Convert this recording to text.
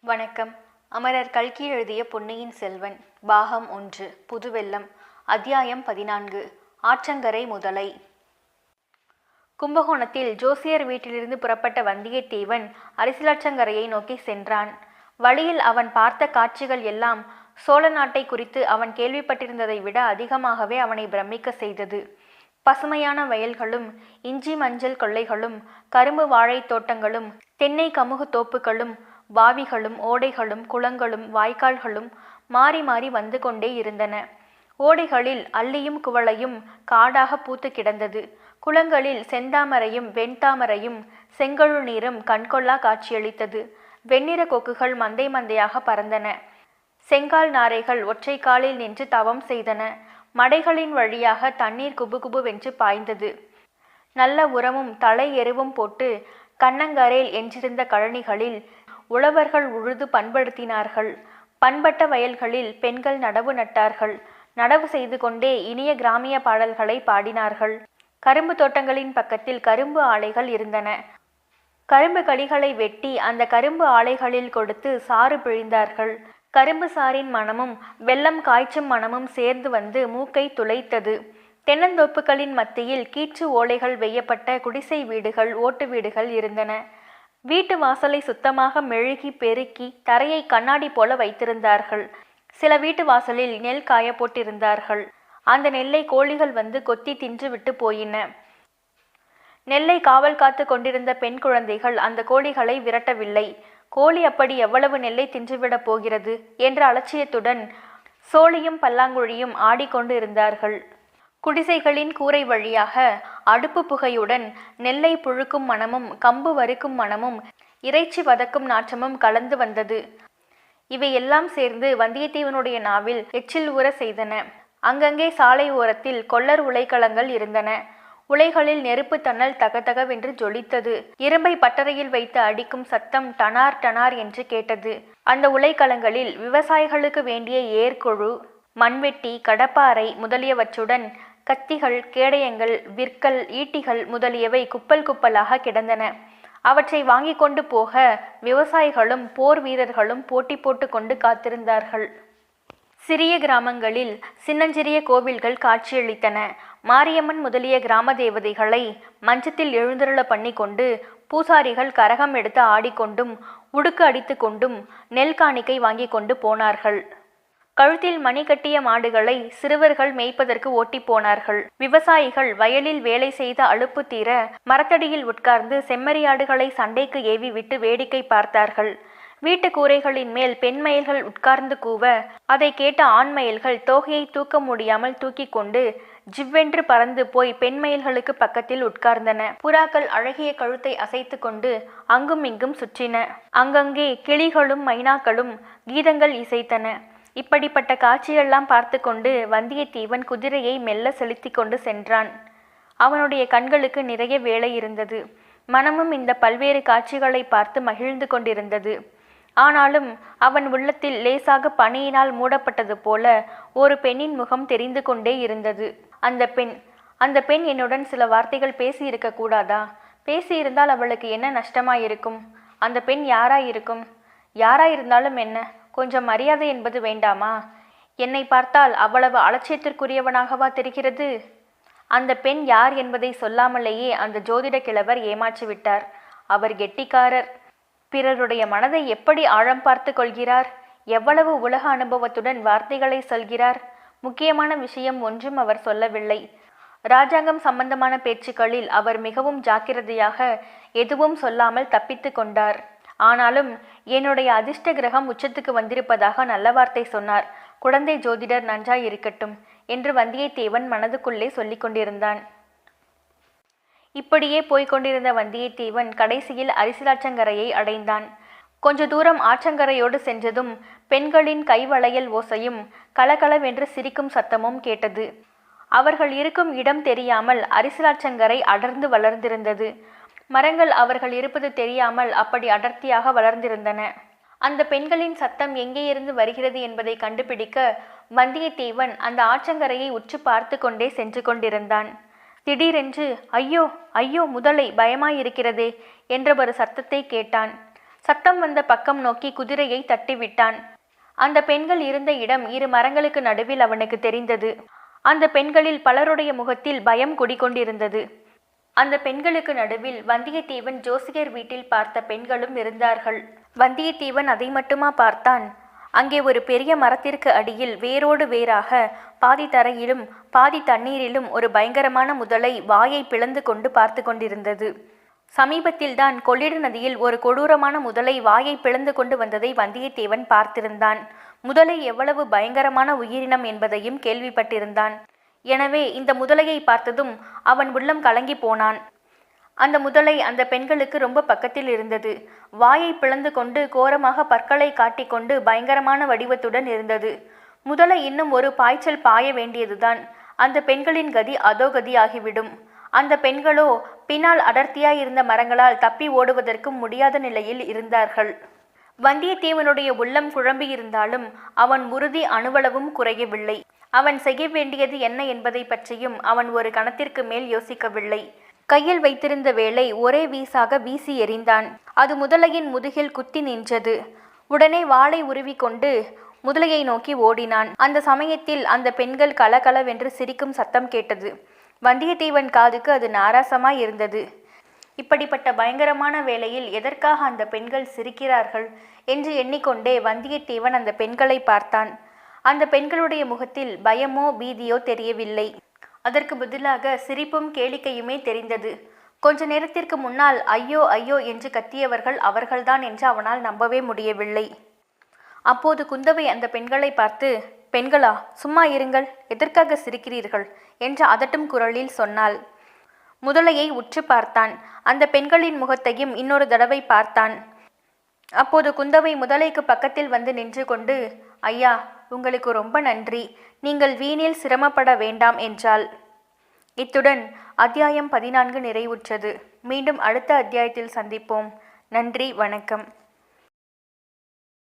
வணக்கம். அமரர் கல்கி எழுதிய பொன்னியின் செல்வன் பாகம் 1 புதுவெள்ளம் அத்தியாயம் 14 ஆற்றங்கரை முதலை. கும்பகோணத்தில் ஜோசியர் வீட்டிலிருந்து புறப்பட்ட வந்தியத்தேவன் அரசியலாற்றங்கரையை நோக்கி சென்றான். வழியில் அவன் பார்த்த காட்சிகள் எல்லாம் சோழ நாட்டை குறித்து அவன் கேள்விப்பட்டிருந்ததை விட அதிகமாகவே அவனை பிரமிக்க செய்தது. பசுமையான வயல்களும் இஞ்சி மஞ்சள் கொள்ளைகளும் கரும்பு வாழை தோட்டங்களும் தென்னை கமுகு தோப்புகளும் பாவிகளும் ஓடைகளும் குளங்களும் வாய்க்கால்களும் மாறி மாறி வந்து கொண்டே இருந்தன. ஓடைகளில் அல்லியும் குவளையும் காடாக பூத்து கிடந்தது. குளங்களில் செந்தாமரையும் வெண்தாமரையும் செங்கழு நீரும் கண்கொள்ளா காட்சியளித்தது. வெண்ணிற கொக்குகள் மந்தை மந்தையாக பறந்தன. செங்கால் நாரைகள் ஒற்றை காலில் நின்று தவம் செய்தன. மடைகளின் வழியாக தண்ணீர் குபுகுபுவென்று பாய்ந்தது. நல்ல உரமும் தலை எருவும் போட்டு கண்ணங்கரேல் என்றிருந்த கழனிகளில் உழவர்கள் உழுது பண்படுத்தினார்கள். பண்பட்ட வயல்களில் பெண்கள் நடவு நட்டார்கள். நடவு செய்து கொண்டே இனிய கிராமிய பாடல்களை பாடினார்கள். கரும்பு தோட்டங்களின் பக்கத்தில் கரும்பு ஆலைகள் இருந்தன. கரும்பு கடிகளை வெட்டி அந்த கரும்பு ஆலைகளில் கொடுத்து சாறு பிழிந்தார்கள். கரும்பு சாரின் மணமும் வெல்லம் காய்ச்சும் மணமும் சேர்ந்து வந்து மூக்கை துளைத்தது. தென்னந்தோப்புகளின் மத்தியில் கீற்று ஓலைகள் வெய்யப்பட்ட குடிசை வீடுகள் ஓட்டு வீடுகள் இருந்தன. வீட்டு வாசலை சுத்தமாக மெழுகி பெருக்கி தரையை கண்ணாடி போல வைத்திருந்தார்கள். சில வீட்டு வாசலில் நெல் காய போட்டிருந்தார்கள். அந்த நெல்லை கோழிகள் வந்து கொத்தி தின்று விட்டு போயின. நெல்லை காவல் காத்து கொண்டிருந்த பெண் குழந்தைகள் அந்த கோழிகளை விரட்டவில்லை. கோழி அப்படி எவ்வளவு நெல்லை தின்றுவிடப் போகிறது என்ற அலட்சியத்துடன் சோழியும் பல்லாங்குழியும் ஆடிக்கொண்டு இருந்தார்கள். குடிசைகளின் கூரை வழியாக அடுப்பு புகையுடன் நெல்லை புழுக்கும் மணமும் கம்பு வறுக்கும் மணமும் இறைச்சி வதக்கும் நாற்றமும் கலந்து வந்தது. இவையெல்லாம் சேர்ந்து வந்தியத்தேவனுடைய நாவில் எச்சில் ஊற செய்தன. அங்கங்கே சாலை ஓரத்தில் கொல்லர் உலைக்களங்கள் இருந்தன. உலைகளில் நெருப்பு தணல் தகதகவென்று ஜொலித்தது. இரும்பை பட்டறையில் வைத்து அடிக்கும் சத்தம் டனார் டனார் என்று கேட்டது. அந்த உலைக்களங்களில் விவசாயிகளுக்கு வேண்டிய ஏர்கொழு, மண்வெட்டி, கடப்பாறை முதலியவற்றுடன் கத்திகள், கேடயங்கள், விற்கள், ஈட்டிகள் முதலியவை குப்பல் குப்பலாக கிடந்தன. அவற்றை வாங்கி கொண்டு போக விவசாயிகளும் போர் வீரர்களும் போட்டி போட்டு கொண்டு காத்திருந்தார்கள். சிறிய கிராமங்களில் சின்னஞ்சிறிய கோவில்கள் காட்சியளித்தன. மாரியம்மன் முதலிய கிராம தேவதைகளை மஞ்சத்தில் எழுந்தருள பண்ணி கொண்டு பூசாரிகள் கரகம் எடுத்து ஆடிக்கொண்டும் உடுக்கு அடித்து கொண்டும் நெல் காணிக்கை வாங்கி கொண்டு போனார்கள். கழுத்தில் மணி கட்டிய மாடுகளை சிறுவர்கள் மேய்ப்பதற்கு ஓட்டி போனார்கள். விவசாயிகள் வயலில் வேலை செய்த அலுப்பு தீர மரத்தடியில் உட்கார்ந்து செம்மறியாடுகளை சண்டைக்கு ஏவி விட்டு வேடிக்கை பார்த்தார்கள். வீட்டு கூரைகளின் மேல் பெண் மயில்கள் உட்கார்ந்து கூவ அதை கேட்ட ஆண் மயில்கள் தோகையை தூக்க முடியாமல் தூக்கி கொண்டு ஜிவ்வென்று பறந்து போய் பெண் மயில்களுக்கு பக்கத்தில் உட்கார்ந்தன. புறாக்கள் அழகிய கழுத்தை அசைத்து கொண்டு அங்கும் இங்கும் சுற்றின. அங்கங்கே கிளிகளும் மைனாக்களும் கீதங்கள் இசைத்தன. இப்படிப்பட்ட காட்சியெல்லாம் பார்த்து கொண்டு வந்தியத்தேவன் குதிரையை மெல்ல செலுத்தி கொண்டு சென்றான். அவனுடைய கண்களுக்கு நிறைய வேலை இருந்தது. மனமும் இந்த பல்வேறு காட்சிகளை பார்த்து மகிழ்ந்து கொண்டிருந்தது. ஆனாலும் அவன் உள்ளத்தில் லேசாக பனியினால் மூடப்பட்டது போல ஒரு பெண்ணின் முகம் தெரிந்து கொண்டே இருந்தது. அந்த பெண் என்னுடன் சில வார்த்தைகள் பேசி இருக்க கூடாதா? பேசியிருந்தால் அவளுக்கு என்ன நஷ்டமாயிருக்கும்? அந்த பெண் யாராயிருக்கும்? யாராயிருந்தாலும் என்ன, கொஞ்சம் மரியாதை என்பது வேண்டாமா? என்னை பார்த்தால் அவ்வளவு அலட்சியத்திற்குரியவனாகவா தெரிகிறது? அந்த பெண் யார் என்பதை சொல்லாமலேயே அந்த ஜோதிட கிழவர் ஏமாற்றிவிட்டார். அவர் கெட்டிக்காரர். பிறருடைய மனதை எப்படி ஆழம் பார்த்து கொள்கிறார்! எவ்வளவு உலக அனுபவத்துடன் வார்த்தைகளை சொல்கிறார்! முக்கியமான விஷயம் ஒன்றும் அவர் சொல்லவில்லை. இராஜாங்கம் சம்பந்தமான பேச்சுக்களில் அவர் மிகவும் ஜாக்கிரதையாக எதுவும் சொல்லாமல் தப்பித்து கொண்டார். ஆனாலும் என்னுடைய அதிர்ஷ்ட கிரகம் உச்சத்துக்கு வந்திருப்பதாக நல்ல வார்த்தை சொன்னார். குழந்தை ஜோதிடர் நன்றாய் இருக்கட்டும் என்று வந்தியத்தேவன் மனதுக்குள்ளே சொல்லிக் கொண்டிருந்தான். இப்படியே போய்கொண்டிருந்த வந்தியத்தேவன் கடைசியில் அரசியலாற்றங்கரையை அடைந்தான். கொஞ்ச தூரம் ஆற்றங்கரையோடு சென்றதும் பெண்களின் கைவளையல் ஓசையும் கலகலவென்று சிரிக்கும் சத்தமும் கேட்டது. அவர்கள் இருக்கும் இடம் தெரியாமல் அரசியலாற்றங்கரை அடர்ந்து வளர்ந்திருந்தது. மரங்கள் அவர்கள் இருப்பது தெரியாமல் அப்படி அடர்த்தியாக வளர்ந்திருந்தன. அந்த பெண்களின் சத்தம் எங்கே இருந்து வருகிறது என்பதை கண்டுபிடிக்க வந்தியத்தேவன் அந்த ஆற்றங்கரையை உற்று பார்த்து கொண்டே சென்று கொண்டிருந்தான். திடீரென்று ஐயோ ஐயோ முதலை பயமாயிருக்கிறதே என்ற ஒரு சத்தத்தை கேட்டான். சத்தம் வந்த பக்கம் நோக்கி குதிரையை தட்டிவிட்டான். அந்த பெண்கள் இருந்த இடம் 2 மரங்களுக்கு நடுவில் அவனுக்கு தெரிந்தது. அந்த பெண்களில் பலருடைய முகத்தில் பயம் குடிகொண்டிருந்தது. அந்த பெண்களுக்கு நடுவில் வந்தியத்தேவன் ஜோசியர் வீட்டில் பார்த்த பெண்களும் இருந்தார்கள். வந்தியத்தேவன் அதை மட்டுமா பார்த்தான்? அங்கே ஒரு பெரிய மரத்திற்கு அடியில் வேரோடு வேராக பாதி தரையிலும் பாதி தண்ணீரிலும் ஒரு பயங்கரமான முதலை வாயை பிளந்து கொண்டு பார்த்து கொண்டிருந்தது. சமீபத்தில்தான் கொள்ளிட நதியில் ஒரு கொடூரமான முதலை வாயை பிளந்து கொண்டு வந்ததை வந்தியத்தேவன் பார்த்திருந்தான். முதலை எவ்வளவு பயங்கரமான உயிரினம் என்பதையும் கேள்விப்பட்டிருந்தான். எனவே இந்த முதலையை பார்த்ததும் அவன் உள்ளம் கலங்கி போனான். அந்த முதலை அந்த பெண்களுக்கு ரொம்ப பக்கத்தில் இருந்தது. வாயை பிளந்து கொண்டு கோரமாக பற்களை காட்டிக்கொண்டு பயங்கரமான வடிவத்துடன் இருந்தது. முதலை இன்னும் ஒரு பாய்ச்சல் பாய வேண்டியதுதான். அந்த பெண்களின் கதி அதோகதி ஆகிவிடும். அந்த பெண்களோ பின்னால் அடர்த்தியாயிருந்த மரங்களால் தப்பி ஓடுவதற்கும் முடியாத நிலையில் இருந்தார்கள். வந்தியத்தேவனுடைய உள்ளம் குழம்பியிருந்தாலும் அவன் உறுதி அணுவளவும் குறையவில்லை. அவன் செய்ய வேண்டியது என்ன என்பதை பற்றியும் அவன் ஒரு கணத்திற்கு மேல் யோசிக்கவில்லை. கையில் வைத்திருந்த வேலை ஒரே வீசாக வீசி எறிந்தான். அது முதலையின் முதுகில் குத்தி நின்றது. உடனே வாளை உருவிக்கொண்டு முதலையை நோக்கி ஓடினான். அந்த சமயத்தில் அந்த பெண்கள் கலகலவென்று சிரிக்கும் சத்தம் கேட்டது. வந்தியத்தேவன் காதுக்கு அது நாராசமாய் இருந்தது. இப்படிப்பட்ட பயங்கரமான வேளையில் எதற்காக அந்த பெண்கள் சிரிக்கிறார்கள் என்று எண்ணிக்கொண்டே வந்தியத்தேவன் அந்த பெண்களை பார்த்தான். அந்த பெண்களுடைய முகத்தில் பயமோ பீதியோ தெரியவில்லை. அதற்கு பதிலாக சிரிப்பும் கேளிக்கையுமே தெரிந்தது. கொஞ்ச நேரத்திற்கு முன்னால் ஐயோ ஐயோ என்று கத்தியவர்கள் அவர்கள்தான் என்று அவனால் நம்பவே முடியவில்லை. அப்போது குந்தவை அந்த பெண்களை பார்த்து, பெண்களா, சும்மா இருங்கள், எதற்காக சிரிக்கிறீர்கள் என்று அதட்டும் குரலில் சொன்னாள். முதலையை உற்று பார்த்தான். அந்த பெண்களின் முகத்தையும் இன்னொரு தடவை பார்த்தான். அப்போது குந்தவை முதலைக்கு பக்கத்தில் வந்து நின்று கொண்டு, ஐயா, உங்களுக்கு ரொம்ப நன்றி, நீங்கள் வீணில் சிரமப்பட வேண்டாம் என்றாள். இத்துடன் அத்தியாயம் 14 நிறைவுற்றது. மீண்டும் அடுத்த அத்தியாயத்தில் சந்திப்போம். நன்றி, வணக்கம்.